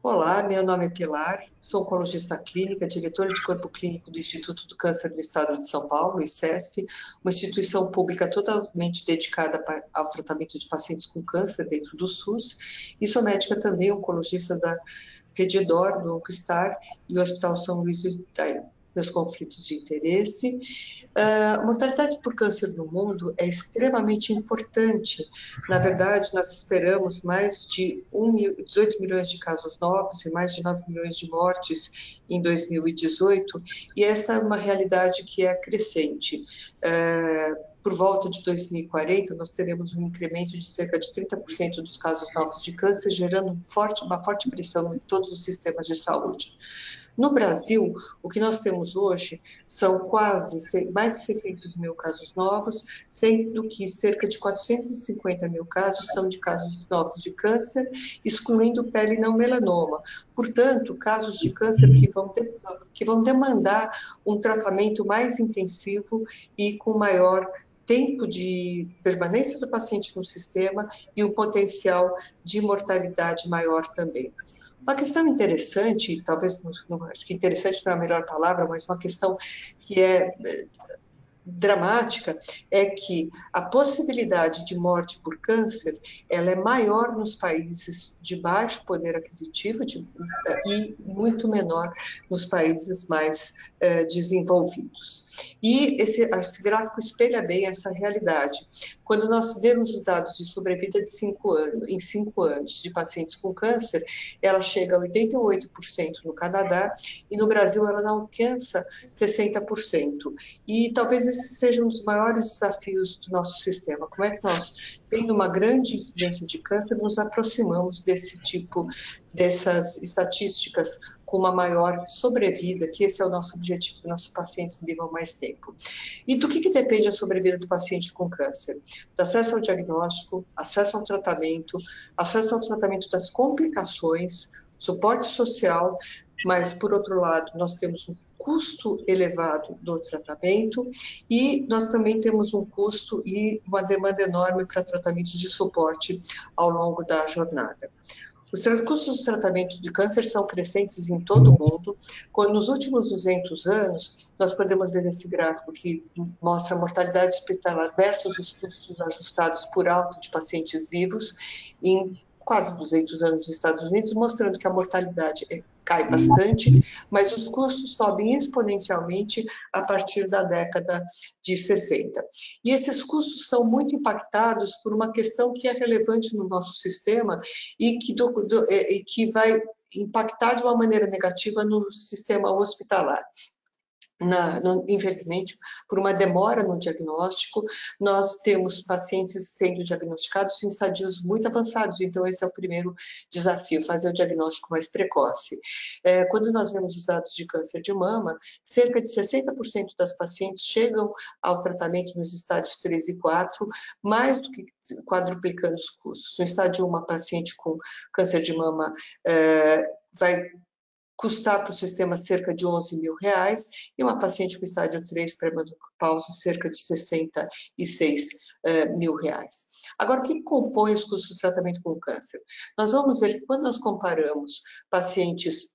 Olá, meu nome é Pilar, sou oncologista clínica, diretora de corpo clínico do Instituto do Câncer do Estado de São Paulo, ICESP, uma instituição pública totalmente dedicada ao tratamento de pacientes com câncer dentro do SUS, e sou médica também oncologista da Rede D'Or, do OncoStar e o Hospital São Luís do Itaim. Meus conflitos de interesse. A mortalidade por câncer no mundo é extremamente importante. Na verdade, nós esperamos mais de 18 milhões de casos novos e mais de 9 milhões de mortes em 2018, e essa é uma realidade que é crescente. Por volta de 2040, nós teremos um incremento de cerca de 30% dos casos novos de câncer, gerando uma forte pressão em todos os sistemas de saúde. No Brasil, o que nós temos hoje são mais de 600 mil casos novos, sendo que cerca de 450 mil casos são de casos novos de câncer, excluindo pele não melanoma. Portanto, casos de câncer que vão demandar um tratamento mais intensivo e com maior tempo de permanência do paciente no sistema e um potencial de mortalidade maior também. Uma questão interessante, talvez, acho que interessante não é a melhor palavra, mas uma questão que é dramática, é que a possibilidade de morte por câncer, ela é maior nos países de baixo poder aquisitivo e muito menor nos países mais desenvolvidos. E esse gráfico espelha bem essa realidade. Quando nós vemos os dados de sobrevida de 5 anos de pacientes com câncer, ela chega a 88% no Canadá e no Brasil ela não alcança 60%. E talvez esse seja um dos maiores desafios do nosso sistema. Como é que nós, tendo uma grande incidência de câncer, nos aproximamos dessas estatísticas com uma maior sobrevida, que esse é o nosso objetivo, que nossos pacientes vivam mais tempo. E do que depende a sobrevida do paciente com câncer? Do acesso ao diagnóstico, acesso ao tratamento das complicações, suporte social, mas, por outro lado, nós temos um custo elevado do tratamento e nós também temos um custo e uma demanda enorme para tratamentos de suporte ao longo da jornada. Os custos do tratamento de câncer são crescentes em todo o mundo. Nos últimos 200 anos, nós podemos ver esse gráfico que mostra a mortalidade hospitalar versus os custos ajustados por alta de pacientes vivos em quase 200 anos nos Estados Unidos, mostrando que a mortalidade cai bastante, mas os custos sobem exponencialmente a partir da década de 60. E esses custos são muito impactados por uma questão que é relevante no nosso sistema e que vai impactar de uma maneira negativa no sistema hospitalar. Infelizmente, por uma demora no diagnóstico, nós temos pacientes sendo diagnosticados em estadios muito avançados, então esse é o primeiro desafio, fazer o diagnóstico mais precoce. Quando nós vemos os dados de câncer de mama, cerca de 60% das pacientes chegam ao tratamento nos estádios 3 e 4, mais do que quadruplicando os custos. No estádio 1, uma paciente com câncer de mama vai custar para o sistema cerca de R$11 mil, e uma paciente com estádio 3 pré-menopausa cerca de R$66 mil. Agora, o que compõe os custos de tratamento com câncer? Nós vamos ver que quando nós comparamos pacientes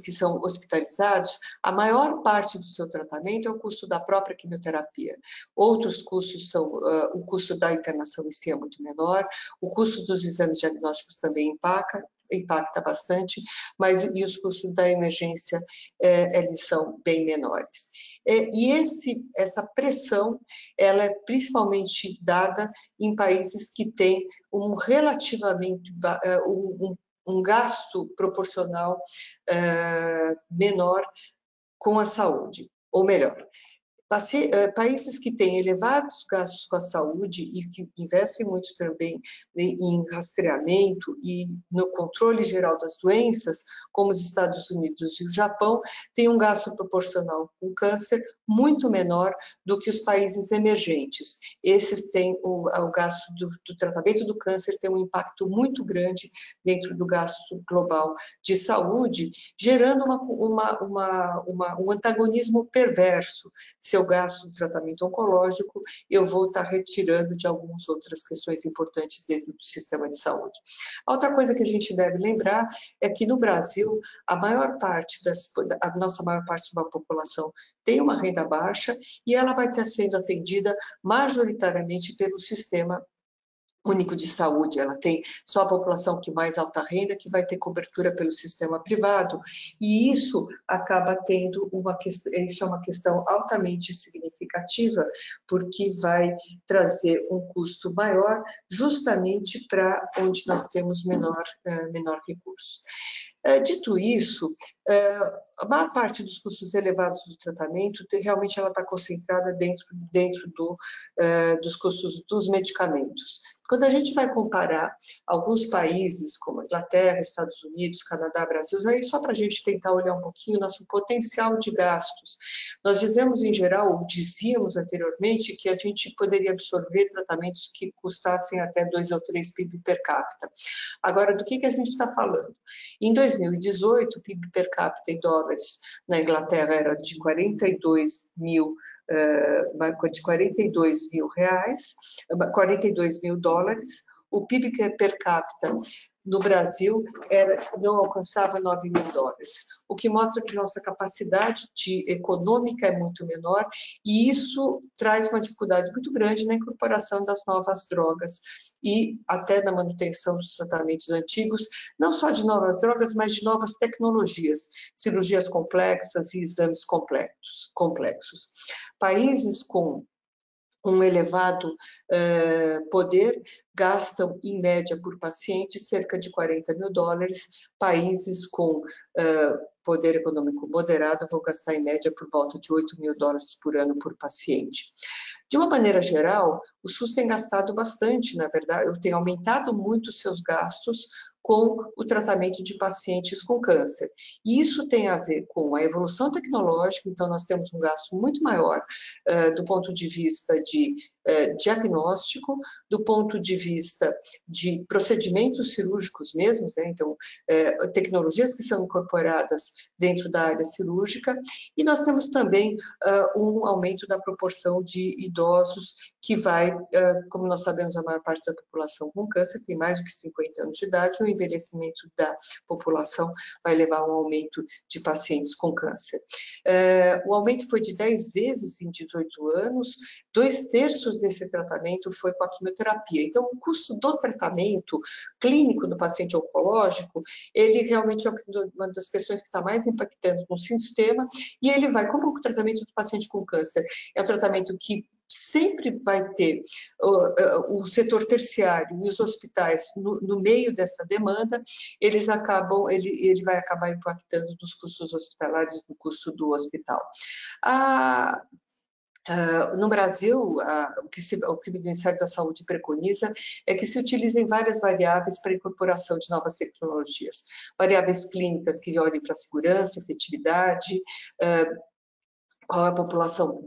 que são hospitalizados, a maior parte do seu tratamento é o custo da própria quimioterapia. Outros custos são o custo da internação em si é muito menor, o custo dos exames diagnósticos também impacta bastante, mas e os custos da emergência eles são bem menores. E essa pressão ela é principalmente dada em países que têm relativamente um gasto proporcional menor com a saúde, ou melhor, países que têm elevados gastos com a saúde e que investem muito também em rastreamento e no controle geral das doenças, como os Estados Unidos e o Japão, têm um gasto proporcional com câncer muito menor do que os países emergentes. Esses têm o gasto do tratamento do câncer tem um impacto muito grande dentro do gasto global de saúde, gerando um antagonismo perverso. Se se eu gasto no tratamento oncológico, eu vou estar retirando de algumas outras questões importantes dentro do sistema de saúde. A outra coisa que a gente deve lembrar é que no Brasil, a nossa maior parte da população tem uma renda baixa e ela vai estar sendo atendida majoritariamente pelo sistema único de saúde, ela tem só a população que mais alta renda que vai ter cobertura pelo sistema privado, e isso acaba tendo isso é uma questão altamente significativa, porque vai trazer um custo maior justamente para onde nós temos menor recurso. Dito isso, a maior parte dos custos elevados do tratamento, realmente ela está concentrada dentro dos custos dos medicamentos. Quando a gente vai comparar alguns países, como Inglaterra, Estados Unidos, Canadá, Brasil, aí só para a gente tentar olhar um pouquinho o nosso potencial de gastos. Nós dizíamos anteriormente, que a gente poderia absorver tratamentos que custassem até 2 ou 3 PIB per capita. Agora, do que a gente está falando? Em 2018, o PIB per capita em dólares na Inglaterra era de 42 mil reais, 42 mil dólares. O PIB per capita no Brasil não alcançava 9 mil dólares, o que mostra que nossa capacidade econômica é muito menor, e isso traz uma dificuldade muito grande na incorporação das novas drogas e até na manutenção dos tratamentos antigos, não só de novas drogas, mas de novas tecnologias, cirurgias complexas e exames complexos. Países com um elevado poder gastam, em média, por paciente, cerca de 40 mil dólares. Países com poder econômico moderado vão gastar, em média, por volta de 8 mil dólares por ano por paciente. De uma maneira geral, o SUS tem gastado bastante, na verdade, tem aumentado muito seus gastos com o tratamento de pacientes com câncer. E isso tem a ver com a evolução tecnológica, então nós temos um gasto muito maior do ponto de vista de diagnóstico, do ponto de vista de procedimentos cirúrgicos mesmos, né? Então, tecnologias que são incorporadas dentro da área cirúrgica, e nós temos também um aumento da proporção de idosos que vai, como nós sabemos, a maior parte da população com câncer tem mais do que 50 anos de idade, o envelhecimento da população vai levar a um aumento de pacientes com câncer. O aumento foi de 10 vezes em 18 anos, 2/3 desse tratamento foi com a quimioterapia. Então, o custo do tratamento clínico do paciente oncológico, ele realmente é uma das questões que está mais impactando no sistema, e ele vai, como o tratamento do paciente com câncer é um tratamento que sempre vai ter o setor terciário e os hospitais no meio dessa demanda, ele vai acabar impactando nos custos hospitalares, no custo do hospital. No Brasil, o que o Ministério da Saúde preconiza é que se utilizem várias variáveis para a incorporação de novas tecnologias. Variáveis clínicas que olhem para a segurança, efetividade, qual é a população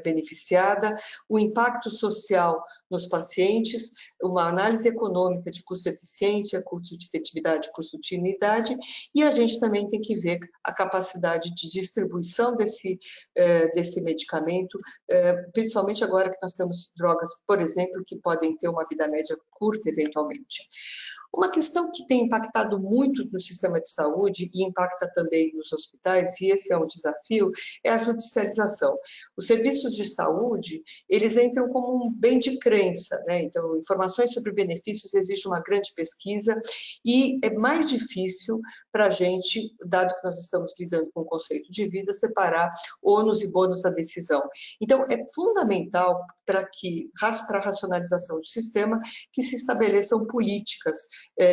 beneficiada, o impacto social nos pacientes, uma análise econômica de custo-eficiência, custo de efetividade, custo de utilidade, e a gente também tem que ver a capacidade de distribuição desse medicamento, principalmente agora que nós temos drogas, por exemplo, que podem ter uma vida média curta, eventualmente. Uma questão que tem impactado muito no sistema de saúde e impacta também nos hospitais, e esse é um desafio, é a judicialização. Os serviços de saúde, eles entram como um bem de crença, né? Então, informações sobre benefícios exigem uma grande pesquisa e é mais difícil para a gente, dado que nós estamos lidando com o conceito de vida, separar ônus e bônus da decisão. Então, é fundamental para a racionalização do sistema que se estabeleçam políticas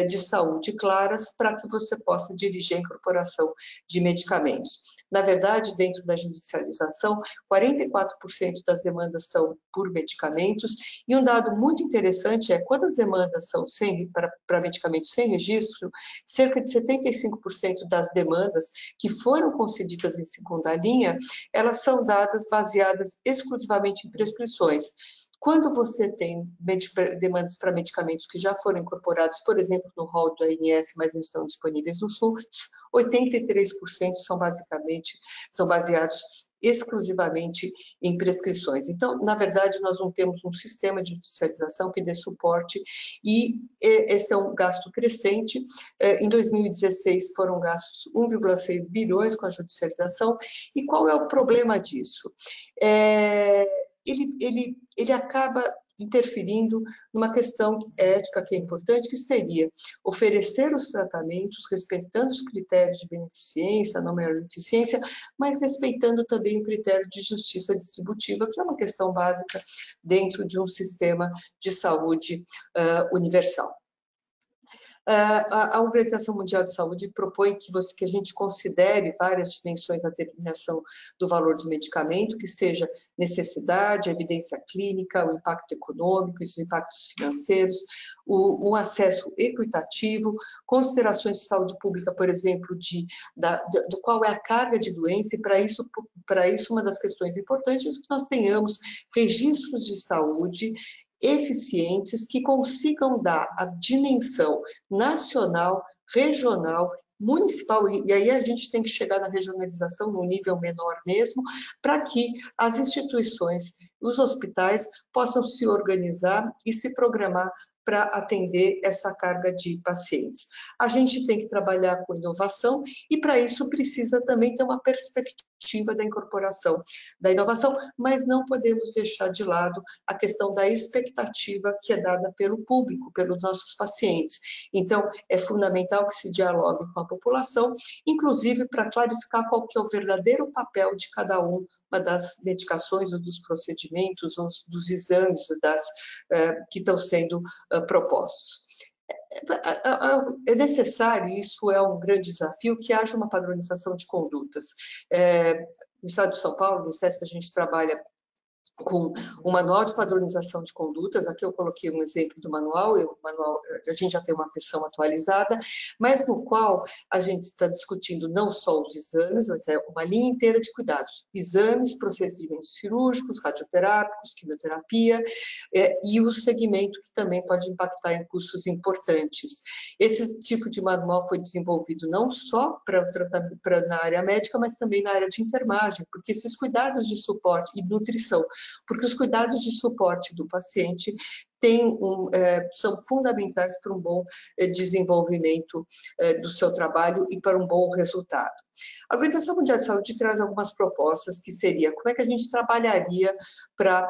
de saúde claras para que você possa dirigir a incorporação de medicamentos. Na verdade, dentro da judicialização, 44% das demandas são por medicamentos, e um dado muito interessante é quando as demandas são para medicamentos sem registro, cerca de 75% das demandas que foram concedidas em segunda linha, elas são baseadas exclusivamente em prescrições. Quando você tem demandas para medicamentos que já foram incorporados, por exemplo, no rol do ANS, mas não estão disponíveis no SUS, 83% são baseados exclusivamente em prescrições. Então, na verdade, nós não temos um sistema de judicialização que dê suporte e esse é um gasto crescente. Em 2016 foram gastos 1,6 bilhões com a judicialização. E qual é o problema disso? Ele acaba interferindo numa questão ética que é importante, que seria oferecer os tratamentos, respeitando os critérios de beneficência, não maior eficiência, mas respeitando também o critério de justiça distributiva, que é uma questão básica dentro de um sistema de saúde universal. A Organização Mundial de Saúde propõe que a gente considere várias dimensões na determinação do valor de medicamento, que seja necessidade, evidência clínica, o impacto econômico, os impactos financeiros, um acesso equitativo, considerações de saúde pública, por exemplo, do qual é a carga de doença, e para isso uma das questões importantes é que nós tenhamos registros de saúde eficientes que consigam dar a dimensão nacional, regional, municipal, e aí a gente tem que chegar na regionalização no nível menor mesmo, para que as instituições, os hospitais possam se organizar e se programar para atender essa carga de pacientes. A gente tem que trabalhar com inovação e para isso precisa também ter uma perspectiva da incorporação da inovação, mas não podemos deixar de lado a questão da expectativa que é dada pelo público, pelos nossos pacientes. Então, é fundamental que se dialogue com a população, inclusive para clarificar qual que é o verdadeiro papel de cada uma das medicações ou dos procedimentos ou dos exames que estão sendo propostos. É necessário, isso é um grande desafio, que haja uma padronização de condutas. No estado de São Paulo, no ICESP, a gente trabalha com um manual de padronização de condutas. Aqui eu coloquei um exemplo do manual, a gente já tem uma versão atualizada, mas no qual a gente está discutindo não só os exames, mas é uma linha inteira de cuidados. Exames, procedimentos cirúrgicos, radioterápicos, quimioterapia, e o segmento que também pode impactar em custos importantes. Esse tipo de manual foi desenvolvido não só na área médica, mas também na área de enfermagem, porque esses cuidados de suporte e nutrição, porque os cuidados de suporte do paciente são fundamentais para um bom desenvolvimento do seu trabalho e para um bom resultado. A Organização Mundial de Saúde traz algumas propostas, que seria como é que a gente trabalharia para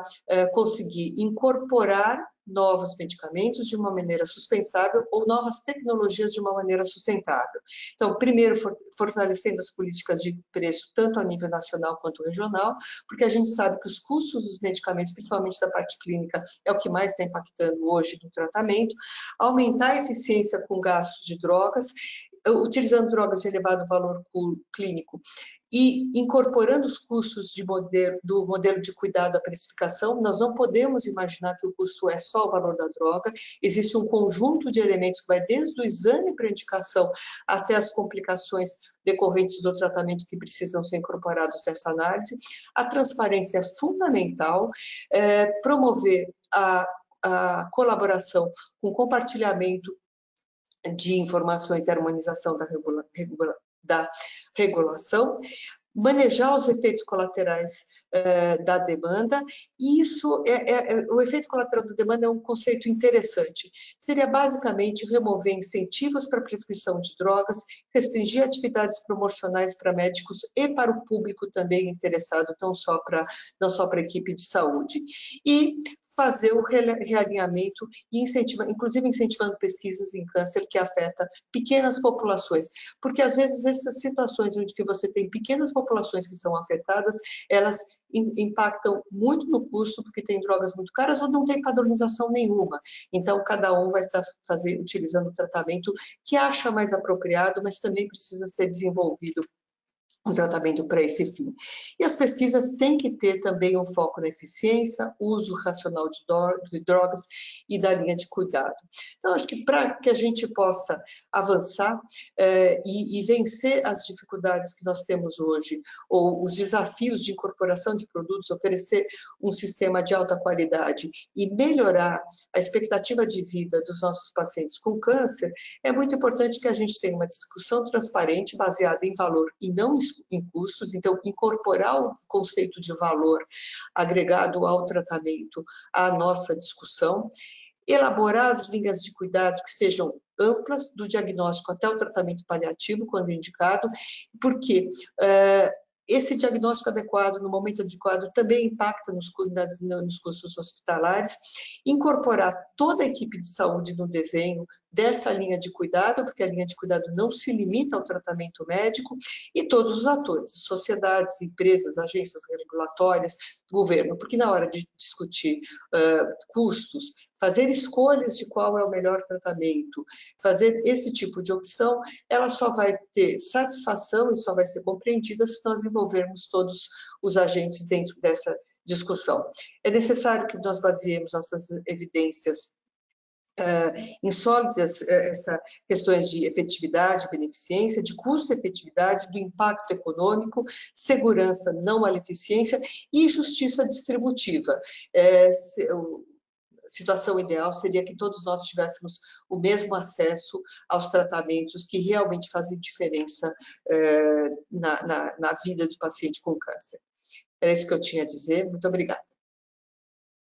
conseguir incorporar novos medicamentos de uma maneira suspensável ou novas tecnologias de uma maneira sustentável. Então, primeiro, fortalecendo as políticas de preço, tanto a nível nacional quanto regional, porque a gente sabe que os custos dos medicamentos, principalmente da parte clínica, é o que mais está impactando hoje no tratamento, aumentar a eficiência com gastos de drogas, utilizando drogas de elevado valor clínico e incorporando os custos do modelo de cuidado à precificação. Nós não podemos imaginar que o custo é só o valor da droga, existe um conjunto de elementos que vai desde o exame para indicação até as complicações decorrentes do tratamento que precisam ser incorporados nessa análise. A transparência é fundamental, promover a colaboração com compartilhamento de informações e harmonização da regulação, manejar os efeitos colaterais da demanda, e o efeito colateral da demanda é um conceito interessante. Seria basicamente remover incentivos para a prescrição de drogas, restringir atividades promocionais para médicos e para o público também interessado, não só para a equipe de saúde, e fazer o realinhamento e inclusive incentivando pesquisas em câncer que afeta pequenas populações, porque às vezes essas situações onde que você tem pequenas populações que são afetadas, elas impactam muito no custo, porque tem drogas muito caras ou não tem padronização nenhuma. Então, cada um vai estar utilizando o tratamento que acha mais apropriado, mas também precisa ser desenvolvido um tratamento para esse fim. E as pesquisas têm que ter também um foco na eficiência, uso racional de drogas e da linha de cuidado. Então, acho que para que a gente possa avançar e vencer as dificuldades que nós temos hoje, ou os desafios de incorporação de produtos, oferecer um sistema de alta qualidade e melhorar a expectativa de vida dos nossos pacientes com câncer, é muito importante que a gente tenha uma discussão transparente, baseada em valor e não em em custos, então, incorporar o conceito de valor agregado ao tratamento à nossa discussão, elaborar as linhas de cuidado que sejam amplas, do diagnóstico até o tratamento paliativo, quando indicado, porque esse diagnóstico adequado, no momento adequado, também impacta nos custos hospitalares, incorporar toda a equipe de saúde no desenho dessa linha de cuidado, porque a linha de cuidado não se limita ao tratamento médico, e todos os atores, sociedades, empresas, agências regulatórias, governo, porque na hora de discutir custos, fazer escolhas de qual é o melhor tratamento, fazer esse tipo de opção, ela só vai ter satisfação e só vai ser compreendida se nós envolvermos todos os agentes dentro dessa discussão. É necessário que nós baseemos nossas evidências em sólidas questões de efetividade, beneficência, de custo-efetividade, do impacto econômico, segurança, não maleficência e justiça distributiva. Situação ideal seria que todos nós tivéssemos o mesmo acesso aos tratamentos que realmente fazem diferença na vida do paciente com câncer. Era isso que eu tinha a dizer. Muito obrigada.